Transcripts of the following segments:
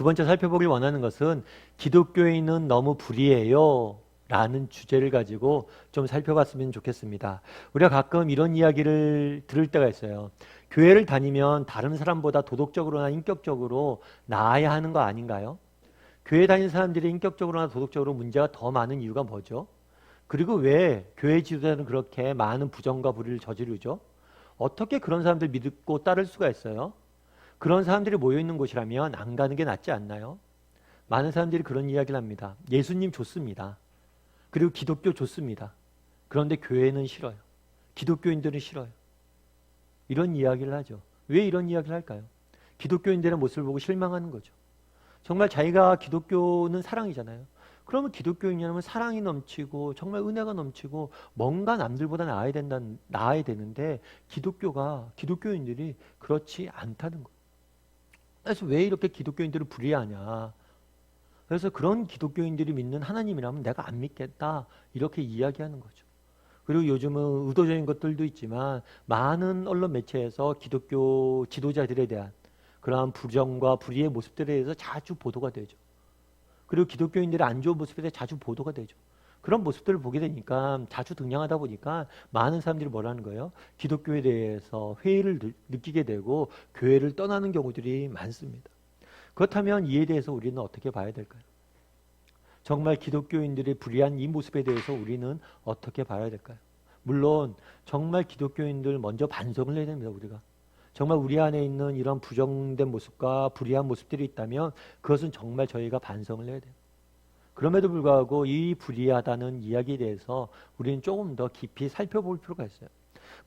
번째 살펴보길 원하는 것은 기독교인은 너무 불의해요 라는 주제를 가지고 좀 살펴봤으면 좋겠습니다. 우리가 가끔 이런 이야기를 들을 때가 있어요. 교회를 다니면 다른 사람보다 도덕적으로나 인격적으로 나아야 하는 거 아닌가요? 교회 다니는 사람들이 인격적으로나 도덕적으로 문제가 더 많은 이유가 뭐죠? 그리고 왜 교회 지도자는 그렇게 많은 부정과 불의를 저지르죠? 어떻게 그런 사람들 믿고 따를 수가 있어요? 그런 사람들이 모여있는 곳이라면 안 가는 게 낫지 않나요? 많은 사람들이 그런 이야기를 합니다. 예수님 좋습니다. 그리고 기독교 좋습니다. 그런데 교회는 싫어요. 기독교인들은 싫어요. 이런 이야기를 하죠. 왜 이런 이야기를 할까요? 기독교인들의 모습을 보고 실망하는 거죠. 정말 자기가 기독교는 사랑이잖아요. 그러면 기독교인이라면 사랑이 넘치고 정말 은혜가 넘치고 뭔가 남들보다 나아야 되는데 기독교인들이 그렇지 않다는 거예요. 그래서 왜 이렇게 기독교인들을 불의하냐. 그래서 그런 기독교인들이 믿는 하나님이라면 내가 안 믿겠다 이렇게 이야기하는 거죠. 그리고 요즘은 의도적인 것들도 있지만 많은 언론 매체에서 기독교 지도자들에 대한 그러한 부정과 불의의 모습들에 대해서 자주 보도가 되죠. 그리고 기독교인들의 안 좋은 모습에 대해 자주 보도가 되죠. 그런 모습들을 보게 되니까 자주 등장하다 보니까 많은 사람들이 뭐라는 거예요? 기독교에 대해서 회의를 느끼게 되고 교회를 떠나는 경우들이 많습니다. 그렇다면 이에 대해서 우리는 어떻게 봐야 될까요? 정말 기독교인들의 불의한 이 모습에 대해서 우리는 어떻게 봐야 될까요? 물론 정말 기독교인들 먼저 반성을 해야 됩니다. 우리가. 정말 우리 안에 있는 이런 부정된 모습과 불의한 모습들이 있다면 그것은 정말 저희가 반성을 해야 돼요. 그럼에도 불구하고 이 불의하다는 이야기에 대해서 우리는 조금 더 깊이 살펴볼 필요가 있어요.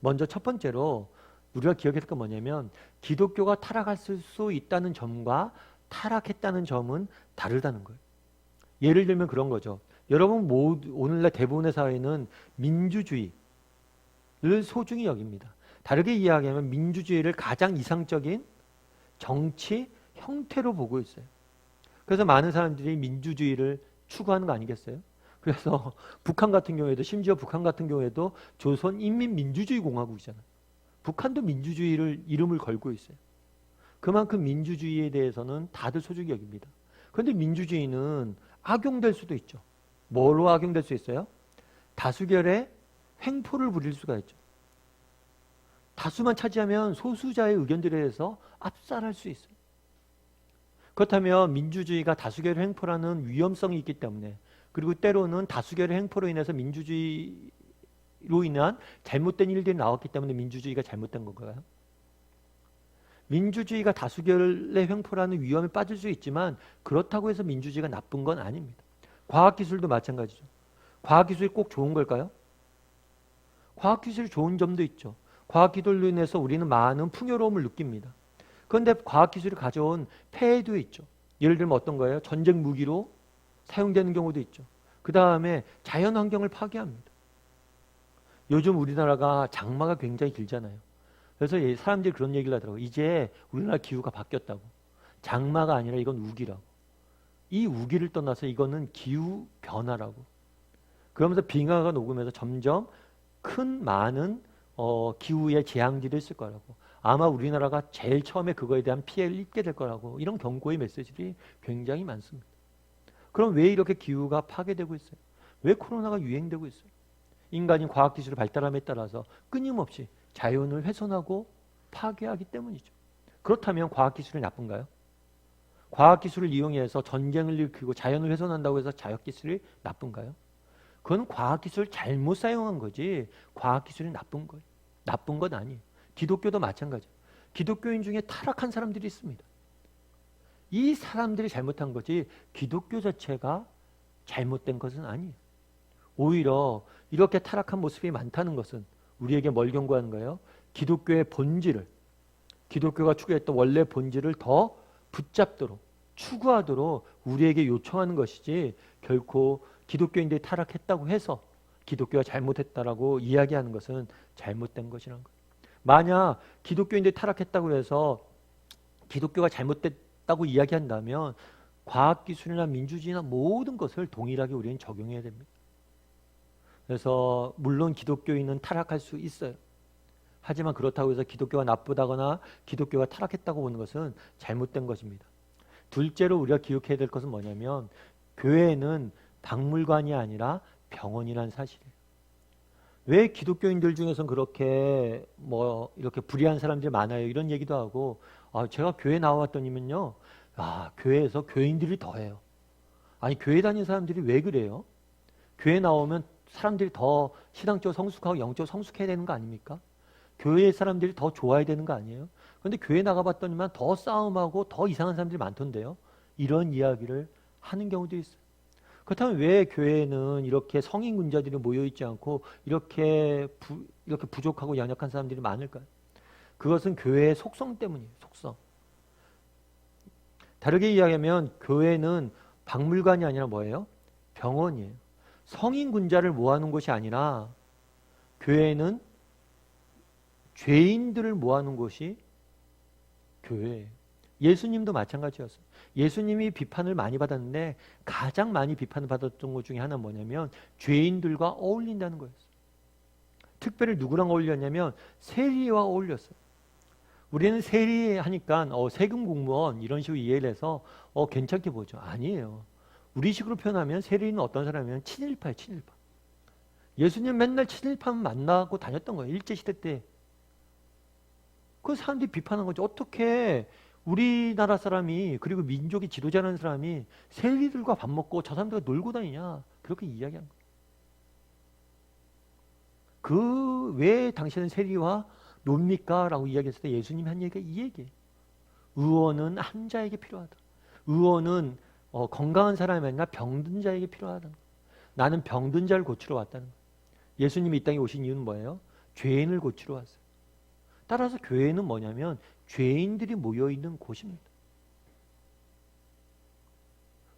먼저 첫 번째로 우리가 기억해야 될 건 뭐냐면 기독교가 타락할 수 있다는 점과 타락했다는 점은 다르다는 거예요. 예를 들면 그런 거죠. 여러분 모두 오늘날 대부분의 사회는 민주주의를 소중히 여깁니다. 다르게 이야기하면 민주주의를 가장 이상적인 정치 형태로 보고 있어요. 그래서 많은 사람들이 민주주의를 추구하는 거 아니겠어요? 그래서 북한 같은 경우에도 심지어 북한 같은 경우에도 조선인민민주주의공화국이잖아요. 북한도 민주주의를 이름을 걸고 있어요. 그만큼 민주주의에 대해서는 다들 소중히 여깁니다. 그런데 민주주의는 악용될 수도 있죠. 뭘로 악용될 수 있어요? 다수결의 횡포를 부릴 수가 있죠. 다수만 차지하면 소수자의 의견들에 대해서 압살할 수 있어요. 그렇다면 민주주의가 다수결의 횡포라는 위험성이 있기 때문에 그리고 때로는 다수결의 횡포로 인해서 민주주의로 인한 잘못된 일들이 나왔기 때문에 민주주의가 잘못된 건가요? 민주주의가 다수결의 횡포라는 위험에 빠질 수 있지만 그렇다고 해서 민주주의가 나쁜 건 아닙니다. 과학기술도 마찬가지죠. 과학기술이 꼭 좋은 걸까요? 과학기술이 좋은 점도 있죠. 과학기술로 인해서 우리는 많은 풍요로움을 느낍니다. 그런데 과학기술이 가져온 폐해도 있죠. 예를 들면 어떤 거예요? 전쟁 무기로 사용되는 경우도 있죠. 그 다음에 자연환경을 파괴합니다. 요즘 우리나라가 장마가 굉장히 길잖아요. 그래서 사람들이 그런 얘기를 하더라고요. 이제 우리나라 기후가 바뀌었다고. 장마가 아니라 이건 우기라고. 이 우기를 떠나서 이거는 기후 변화라고. 그러면서 빙하가 녹으면서 점점 많은 기후의 재앙들이 있을 거라고. 아마 우리나라가 제일 처음에 그거에 대한 피해를 입게 될 거라고. 이런 경고의 메시지들이 굉장히 많습니다. 그럼 왜 이렇게 기후가 파괴되고 있어요? 왜 코로나가 유행되고 있어요? 인간이 과학기술의 발달함에 따라서 끊임없이 자연을 훼손하고 파괴하기 때문이죠. 그렇다면 과학기술이 나쁜가요? 과학기술을 이용해서 전쟁을 일으키고 자연을 훼손한다고 해서 과학기술이 나쁜가요? 그건 과학기술을 잘못 사용한 거지 과학기술이 나쁜 거예요. 나쁜 건 아니에요. 기독교도 마찬가지예요. 기독교인 중에 타락한 사람들이 있습니다. 이 사람들이 잘못한 거지 기독교 자체가 잘못된 것은 아니에요. 오히려 이렇게 타락한 모습이 많다는 것은 우리에게 뭘 경고하는 거예요? 기독교의 본질을, 기독교가 추구했던 원래 본질을 더 붙잡도록, 추구하도록 우리에게 요청하는 것이지 결코 기독교인들이 타락했다고 해서 기독교가 잘못했다라고 이야기하는 것은 잘못된 것이라는 거예요. 만약 기독교인들이 타락했다고 해서 기독교가 잘못됐다고 이야기한다면 과학기술이나 민주주의나 모든 것을 동일하게 우리는 적용해야 됩니다. 그래서 물론 기독교인은 타락할 수 있어요. 하지만 그렇다고 해서 기독교가 나쁘다거나 기독교가 타락했다고 보는 것은 잘못된 것입니다. 둘째로 우리가 기억해야 될 것은 뭐냐면 교회는 박물관이 아니라 병원이라는 사실이에요. 왜 기독교인들 중에서는 그렇게 뭐 이렇게 불의한 사람들이 많아요? 이런 얘기도 하고 제가 교회 나와봤더니면요. 교회에서 교인들이 더해요. 아니 교회 다니는 사람들이 왜 그래요? 교회 나오면 사람들이 더 신앙적으로 성숙하고 영적으로 성숙해야 되는 거 아닙니까? 교회 사람들이 더 좋아야 되는 거 아니에요? 그런데 교회 나가봤더니만 더 싸움하고 더 이상한 사람들이 많던데요. 이런 이야기를 하는 경우도 있어요. 그렇다면 왜 교회에는 이렇게 성인군자들이 모여있지 않고 이렇게 부족하고 연약한 사람들이 많을까요? 그것은 교회의 속성 때문이에요. 속성. 다르게 이야기하면 교회는 박물관이 아니라 뭐예요? 병원이에요. 성인군자를 모아놓은 것이 아니라 교회는 죄인들을 모아놓은 것이 교회예요. 예수님도 마찬가지였어요. 예수님이 비판을 많이 받았는데 가장 많이 비판을 받았던 것 중에 하나는 뭐냐면 죄인들과 어울린다는 거였어요. 특별히 누구랑 어울렸냐면 세리와 어울렸어요. 우리는 세리하니까 세금 공무원 이런 식으로 이해를 해서 괜찮게 보죠. 아니에요. 우리식으로 표현하면 세리는 어떤 사람이면 친일파예요. 친일파. 예수님 맨날 친일파만 만나고 다녔던 거예요. 일제시대 때. 그 사람들이 비판한 거죠. 어떻게 우리나라 사람이 그리고 민족의 지도자라는 사람이 세리들과 밥 먹고 저 사람들과 놀고 다니냐. 그렇게 이야기한 거예요. 왜 당신은 세리와 놉니까? 라고 이야기했을 때 예수님이 한 얘기가 이 얘기예요. 의원은 환자에게 필요하다. 의원은 건강한 사람이 아니라 병든 자에게 필요하다. 나는 병든 자를 고치러 왔다는 거예요. 예수님이 이 땅에 오신 이유는 뭐예요? 죄인을 고치러 왔어요. 따라서 교회는 뭐냐면 죄인들이 모여있는 곳입니다.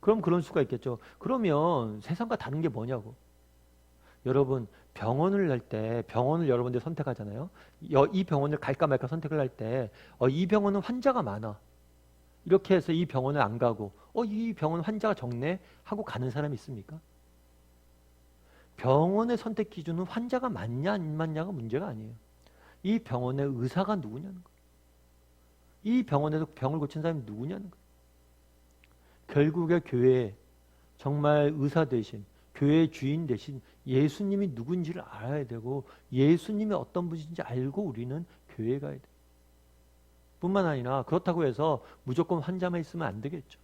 그럼 그런 수가 있겠죠. 그러면 세상과 다른 게 뭐냐고. 여러분 병원을 갈 때 병원을 여러분들 선택하잖아요. 이 병원을 갈까 말까 선택을 할 때 이 병원은 환자가 많아. 이렇게 해서 이 병원을 안 가고 이 병원 환자가 적네 하고 가는 사람이 있습니까? 병원의 선택 기준은 환자가 많냐 안 많냐가 문제가 아니에요. 이 병원의 의사가 누구냐는 거예요. 이 병원에서 병을 고친 사람이 누구냐는 거예요. 결국에 교회에 정말 의사 대신 교회의 주인 대신 예수님이 누군지를 알아야 되고 예수님이 어떤 분인지 알고 우리는 교회에 가야 돼요. 뿐만 아니라 그렇다고 해서 무조건 환자만 있으면 안 되겠죠.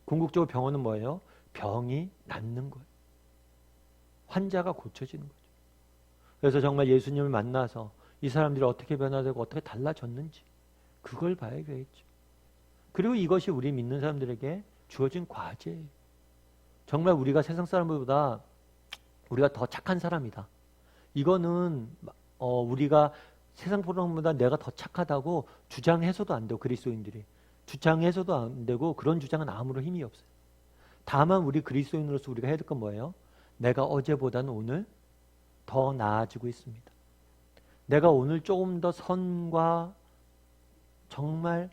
궁극적으로 병원은 뭐예요? 병이 낫는 거예요. 환자가 고쳐지는 거죠. 그래서 정말 예수님을 만나서 이 사람들이 어떻게 변화되고 어떻게 달라졌는지 그걸 봐야겠죠. 그리고 이것이 우리 믿는 사람들에게 주어진 과제예요. 정말 우리가 세상 사람들보다 우리가 더 착한 사람이다. 이거는 우리가 세상 사람보다 내가 더 착하다고 주장해서도 안 되고 그리스도인들이 주장해서도 안 되고 그런 주장은 아무런 힘이 없어요. 다만 우리 그리스도인으로서 우리가 해야 될 건 뭐예요? 내가 어제보다는 오늘 더 나아지고 있습니다. 내가 오늘 조금 더 선과 정말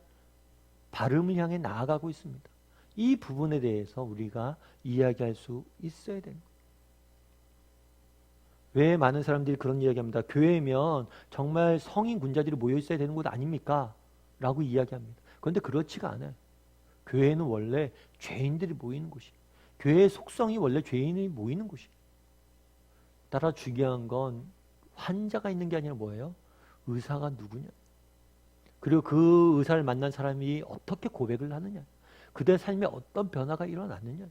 바름을 향해 나아가고 있습니다. 이 부분에 대해서 우리가 이야기할 수 있어야 되는 거예요. 왜 많은 사람들이 그런 이야기합니다. 교회면 정말 성인 군자들이 모여 있어야 되는 곳 아닙니까? 라고 이야기합니다. 그런데 그렇지가 않아요. 교회는 원래 죄인들이 모이는 곳이에요. 교회의 속성이 원래 죄인이 모이는 곳이에요. 따라 중요한 건 환자가 있는 게 아니라 뭐예요? 의사가 누구냐? 그리고 그 의사를 만난 사람이 어떻게 고백을 하느냐? 그들의 삶에 어떤 변화가 일어났느냐?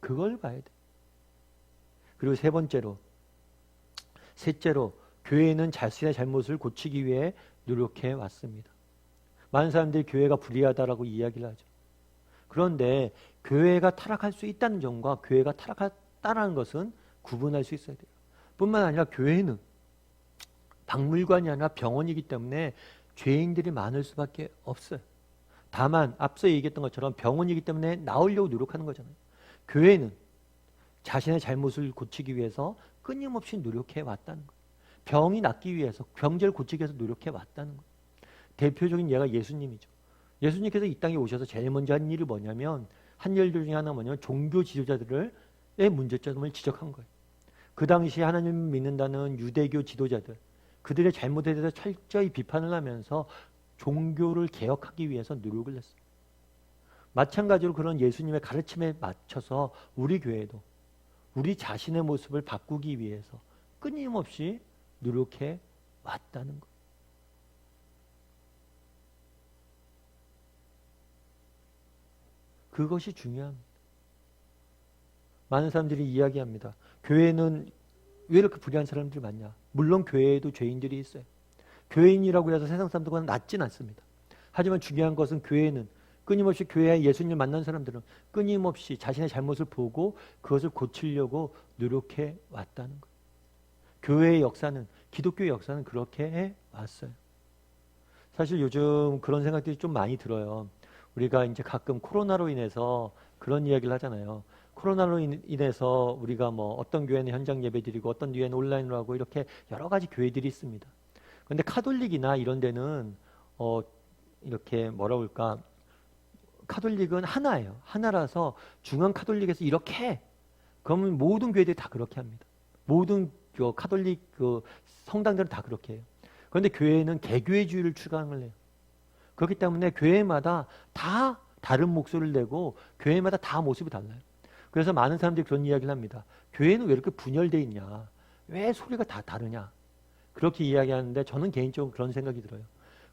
그걸 봐야 돼. 그리고 셋째로 교회는 자신의 잘못을 고치기 위해 노력해 왔습니다. 많은 사람들이 교회가 불의하다라고 이야기를 하죠. 그런데 교회가 타락할 수 있다는 점과 교회가 타락했다는 것은 구분할 수 있어야 돼요. 뿐만 아니라 교회는 박물관이 아니라 병원이기 때문에 죄인들이 많을 수밖에 없어요. 다만 앞서 얘기했던 것처럼 병원이기 때문에 나으려고 노력하는 거잖아요. 교회는 자신의 잘못을 고치기 위해서 끊임없이 노력해 왔다는 거예요. 병이 낫기 위해서 병제를 고치기 위해서 노력해 왔다는 거예요. 대표적인 예가 예수님이죠. 예수님께서 이 땅에 오셔서 제일 먼저 한 일이 뭐냐면 한 일 중에 하나가 뭐냐면 종교 지도자들의 문제점을 지적한 거예요. 그 당시에 하나님을 믿는다는 유대교 지도자들 그들의 잘못에 대해서 철저히 비판을 하면서 종교를 개혁하기 위해서 노력을 했어요. 마찬가지로 그런 예수님의 가르침에 맞춰서 우리 교회도 우리 자신의 모습을 바꾸기 위해서 끊임없이 노력해 왔다는 것. 그것이 중요합니다. 많은 사람들이 이야기합니다. 교회는 왜 이렇게 불의한 사람들이 많냐? 물론 교회에도 죄인들이 있어요. 교회인이라고 해서 세상 사람들과는 낫진 않습니다. 하지만 중요한 것은 교회는 끊임없이 교회에 예수님을 만난 사람들은 끊임없이 자신의 잘못을 보고 그것을 고치려고 노력해 왔다는 거예요. 교회의 역사는, 기독교의 역사는 그렇게 해 왔어요. 사실 요즘 그런 생각들이 좀 많이 들어요. 우리가 이제 가끔 코로나로 인해서 그런 이야기를 하잖아요. 코로나로 인해서 우리가 뭐 어떤 교회는 현장 예배 드리고 어떤 교회는 온라인으로 하고 이렇게 여러 가지 교회들이 있습니다. 그런데 카톨릭이나 이런 데는 이렇게 뭐라 그럴까, 카톨릭은 하나예요. 하나라서 중앙 카톨릭에서 이렇게 해. 그러면 모든 교회들이 다 그렇게 합니다. 모든 카톨릭 성당들은 다 그렇게 해요. 그런데 교회는 개교회주의를 추구하는 해요. 그렇기 때문에 교회마다 다 다른 목소리를 내고 교회마다 다 모습이 달라요. 그래서 많은 사람들이 그런 이야기를 합니다. 교회는 왜 이렇게 분열되어 있냐? 왜 소리가 다 다르냐? 그렇게 이야기하는데 저는 개인적으로 그런 생각이 들어요.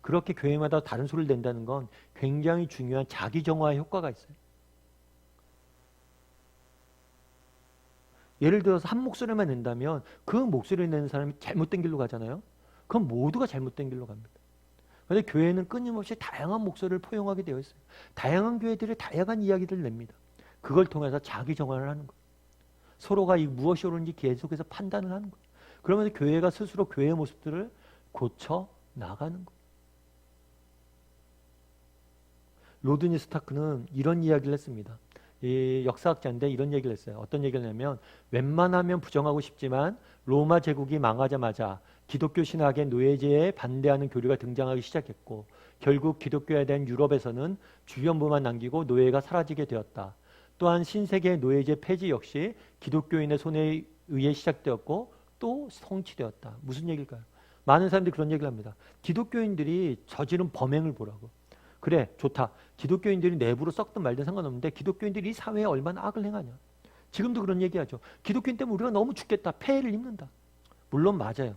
그렇게 교회마다 다른 소리를 낸다는 건 굉장히 중요한 자기 정화의 효과가 있어요. 예를 들어서 한 목소리만 낸다면 그 목소리를 내는 사람이 잘못된 길로 가잖아요. 그럼 모두가 잘못된 길로 갑니다. 그런데 교회는 끊임없이 다양한 목소리를 포용하게 되어 있어요. 다양한 교회들이 다양한 이야기를 냅니다. 그걸 통해서 자기 정화를 하는 거예요. 서로가 무엇이 옳은지 계속해서 판단을 하는 거예요. 그러면서 교회가 스스로 교회의 모습들을 고쳐 나가는 거예요. 로드니 스타크는 이런 이야기를 했습니다. 이 역사학자인데 이런 얘기를 했어요. 어떤 얘기를 하냐면 웬만하면 부정하고 싶지만 로마 제국이 망하자마자 기독교 신학의 노예제에 반대하는 교류가 등장하기 시작했고 결국 기독교에 대한 유럽에서는 주변부만 남기고 노예가 사라지게 되었다. 또한 신세계 노예제 폐지 역시 기독교인의 손에 의해 시작되었고 또 성취되었다. 무슨 얘기일까요? 많은 사람들이 그런 얘기를 합니다. 기독교인들이 저지른 범행을 보라고. 그래, 좋다. 기독교인들이 내부로 썩든 말든 상관없는데 기독교인들이 이 사회에 얼마나 악을 행하냐. 지금도 그런 얘기하죠. 기독교인 때문에 우리가 너무 죽겠다. 폐해를 입는다. 물론 맞아요.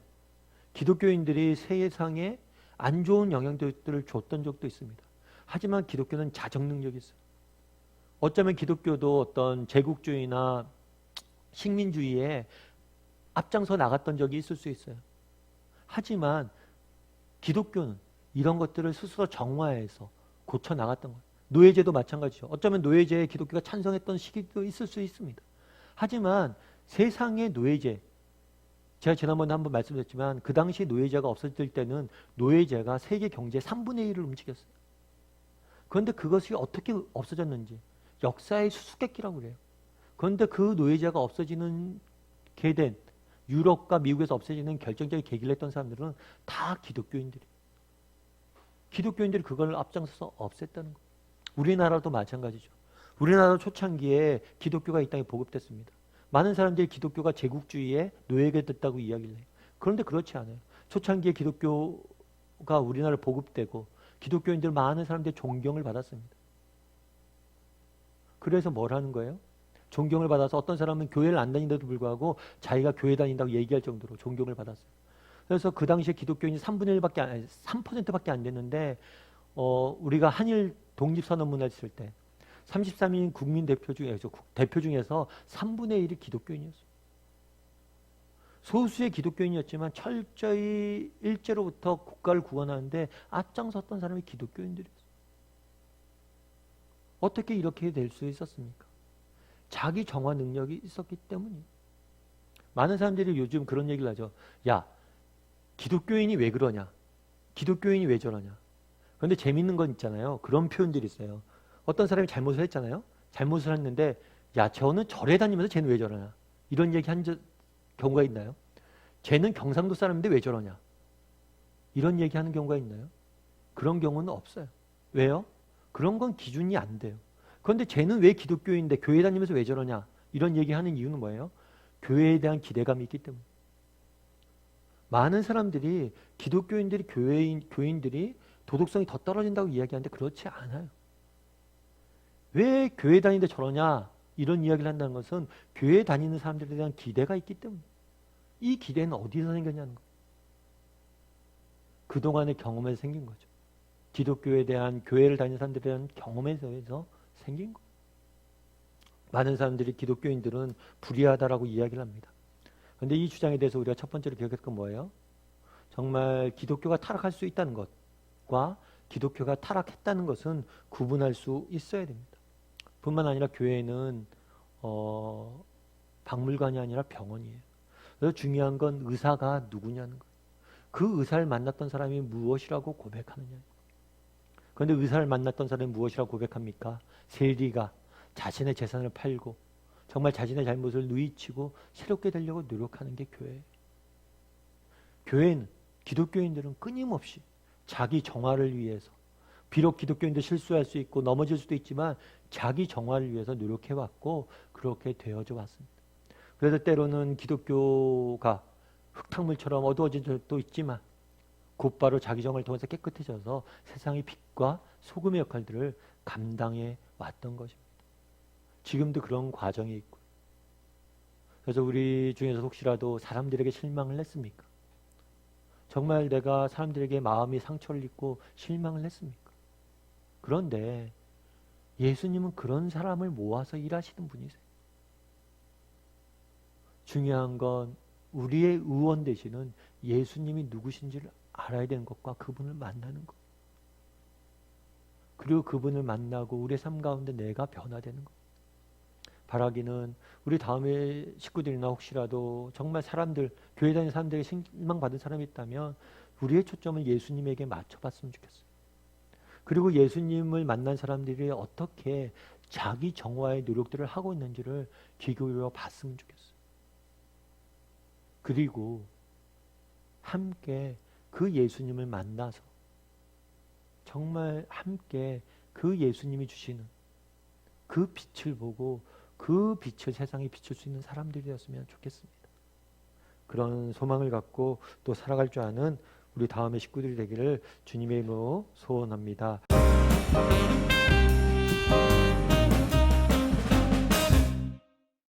기독교인들이 세상에 안 좋은 영향들을 줬던 적도 있습니다. 하지만 기독교는 자정 능력이 있어요. 어쩌면 기독교도 어떤 제국주의나 식민주의에 앞장서 나갔던 적이 있을 수 있어요. 하지만 기독교는 이런 것들을 스스로 정화해서 고쳐 나갔던 거예요. 노예제도 마찬가지죠. 어쩌면 노예제에 기독교가 찬성했던 시기도 있을 수 있습니다. 하지만 세상의 노예제, 제가 지난번에 한번 말씀드렸지만 그 당시 노예제가 없어질 때는 노예제가 세계 경제 3분의 1을 움직였어요. 그런데 그것이 어떻게 없어졌는지 역사의 수수께끼라고 그래요. 그런데 그 노예제가 없어지는 게 된 유럽과 미국에서 없어지는 결정적인 계기를 했던 사람들은 다 기독교인들이에요. 기독교인들이 그걸 앞장서서 없앴다는 거예요. 우리나라도 마찬가지죠. 우리나라 초창기에 기독교가 이 땅에 보급됐습니다. 많은 사람들이 기독교가 제국주의에 노예가 됐다고 이야기를 해요. 그런데 그렇지 않아요. 초창기에 기독교가 우리나라에 보급되고 기독교인들 많은 사람들이 존경을 받았습니다. 그래서 뭘 하는 거예요? 존경을 받아서 어떤 사람은 교회를 안 다닌데도 불구하고 자기가 교회 다닌다고 얘기할 정도로 존경을 받았어요. 그래서 그 당시에 기독교인이 3분의 1밖에 아니 3%밖에 안 됐는데 우리가 한일 독립선언문을 했을 때 33인 국민 대표 중에서 3분의 1이 기독교인이었어요. 소수의 기독교인이었지만 철저히 일제로부터 국가를 구원하는데 앞장섰던 사람이 기독교인들이었어요. 어떻게 이렇게 될 수 있었습니까? 자기 정화 능력이 있었기 때문이에요. 많은 사람들이 요즘 그런 얘기를 하죠. 야, 기독교인이 왜 그러냐? 기독교인이 왜 저러냐? 그런데 재밌는 건 있잖아요. 그런 표현들이 있어요. 어떤 사람이 잘못을 했잖아요. 잘못을 했는데 야, 저는 절에 다니면서 쟤는 왜 저러냐? 이런 얘기 한 경우가 있나요? 쟤는 경상도 사람인데 왜 저러냐? 이런 얘기 하는 경우가 있나요? 그런 경우는 없어요. 왜요? 그런 건 기준이 안 돼요. 그런데 쟤는 왜 기독교인인데 교회 다니면서 왜 저러냐? 이런 얘기하는 이유는 뭐예요? 교회에 대한 기대감이 있기 때문에. 많은 사람들이 기독교인들이 교인들이 도덕성이 더 떨어진다고 이야기하는데 그렇지 않아요. 왜 교회 다니는데 저러냐? 이런 이야기를 한다는 것은 교회 다니는 사람들에 대한 기대가 있기 때문에. 이 기대는 어디서 생겼냐는 거예요. 그동안의 경험에서 생긴 거죠. 기독교에 대한, 교회를 다니는 사람들에 대한 경험에서 생긴 거예요. 많은 사람들이, 기독교인들은 불의하다라고 이야기를 합니다. 그런데 이 주장에 대해서 우리가 첫 번째로 기억할 건 뭐예요? 정말 기독교가 타락할 수 있다는 것과 기독교가 타락했다는 것은 구분할 수 있어야 됩니다. 뿐만 아니라 교회는 박물관이 아니라 병원이에요. 그래서 중요한 건 의사가 누구냐는 거예요. 그 의사를 만났던 사람이 무엇이라고 고백하느냐. 그런데 의사를 만났던 사람이 무엇이라고 고백합니까? 세리가 자신의 재산을 팔고 정말 자신의 잘못을 누이치고 새롭게 되려고 노력하는 게 교회예요. 교회는, 기독교인들은 끊임없이 자기 정화를 위해서, 비록 기독교인도 실수할 수 있고 넘어질 수도 있지만 자기 정화를 위해서 노력해왔고 그렇게 되어져 왔습니다. 그래서 때로는 기독교가 흙탕물처럼 어두워진 적도 있지만 곧바로 자기 정화를 통해서 깨끗해져서 세상의 빛과 소금의 역할들을 감당해 왔던 것입니다. 지금도 그런 과정이 있고. 그래서 우리 중에서 혹시라도 사람들에게 실망을 했습니까? 정말 내가 사람들에게 마음이 상처를 입고 실망을 했습니까? 그런데 예수님은 그런 사람을 모아서 일하시는 분이세요. 중요한 건 우리의 의원 되시는 예수님이 누구신지를 알아야 되는 것과 그분을 만나는 것. 그리고 그분을 만나고 우리의 삶 가운데 내가 변화되는 것. 바라기는 우리 다음에 식구들이나 혹시라도 정말 사람들, 교회 다니는 사람들에게 실망받은 사람이 있다면 우리의 초점을 예수님에게 맞춰봤으면 좋겠어요. 그리고 예수님을 만난 사람들이 어떻게 자기 정화의 노력들을 하고 있는지를 귀 기울여 봤으면 좋겠어요. 그리고 함께 그 예수님을 만나서 정말 함께 그 예수님이 주시는 그 빛을 보고 그 빛을 세상에 비출 수 있는 사람들이 되었으면 좋겠습니다. 그런 소망을 갖고 또 살아갈 줄 아는 우리 다음의 식구들이 되기를 주님의 이름으로 소원합니다.